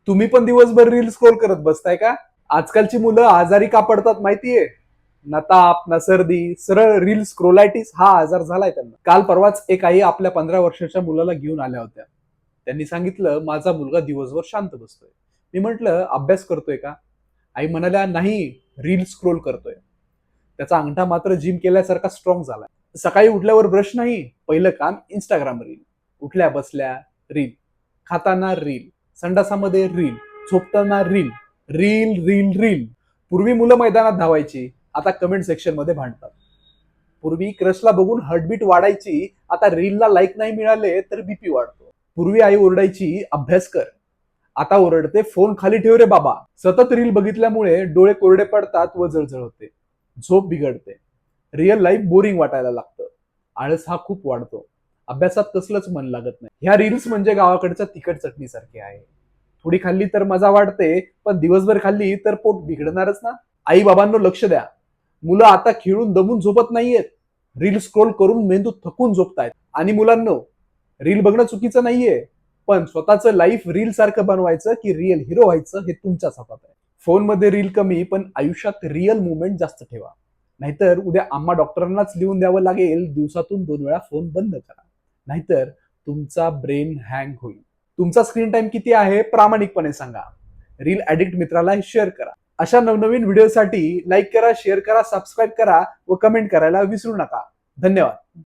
तुम्ही पण दिवसभर रील स्क्रोल करत बसताय का? आजकालची मुलं आजारी का पडतात माहितीये? ना ताप ना सर्दी, सरळ रील स्क्रोलायटिस हा आजार झालाय त्यांना. काल परवाच एक आई आपल्या 15 वर्षाच्या मुलाला घेऊन आल्या होत्या. त्यांनी सांगितलं, माझा मुलगा दिवसभर शांत बसतोय. मी म्हटलं, अभ्यास करतोय का? आई म्हणाल्या, नाही, रील स्क्रोल करतोय. त्याचा अंगठा मात्र जिम केल्यासारखा स्ट्रॉंग झालाय. सकाळी उठल्यावर ब्रश नाही, पहिलं काम इंस्टाग्राम रील. उठल्या बसल्या रील, खाताना रील, संडासामध्ये रील, झोपताना रील, रील रील रील. पूर्वी मुलं मैदानात धावायची, आता कमेंट सेक्शन मध्ये भांडतात. पूर्वी क्रशला बघून हार्टबीट वाढायची, आता रीलला लाईक नाही मिळाले तर बीपी वाढतो. पूर्वी आई ओरडायची, अभ्यास कर, आता ओरडते, फोन खाली ठेव रे बाबा. सतत रील बघितल्यामुळे डोळे कोरडे पडतात व जळजळ होते, झोप बिघडते, रिअल लाईफ बोरिंग वाटायला लागतं, आळस हा खूप वाढतो, अभ्यासात कसलंच मन लागत नाही. ह्या रील्स म्हणजे गावाकडच्या तिखट चटणी सारखी आहे. थोडी खाल्ली तर मजा वाढते, पण दिवसभर खाल्ली तर पोट बिघडणारच ना. आई बाबांनो लक्ष द्या, मुलं आता खेळून दमून झोपत नाहीयेत, रील स्क्रोल करून मेंदू थकून झोपतायत. आणि मुलांनो, रील बघणं चुकीचं नाहीये, पण स्वतःचं लाईफ रील सारखं बनवायचं की रिअल हिरो व्हायचं हे तुमच्याच हातात आहे. फोनमध्ये रील कमी, पण आयुष्यात रिअल मुवमेंट जास्त ठेवा. नाहीतर उद्या आम्हा डॉक्टरांनाच लिहून द्यावं लागेल, दिवसातून 2 वेळा फोन बंद करा, नाहीतर तुमचा ब्रेन हँग होईल. तुमचा स्क्रीन टाइम किती आहे प्रामाणिकपणे सांगा. रील ऍडिक्ट मित्राला शेअर करा. अशा नवनवीन व्हिडिओसाठी लाईक करा, शेअर करा, सबस्क्राईब करा व कमेंट करायला विसरू नका. धन्यवाद.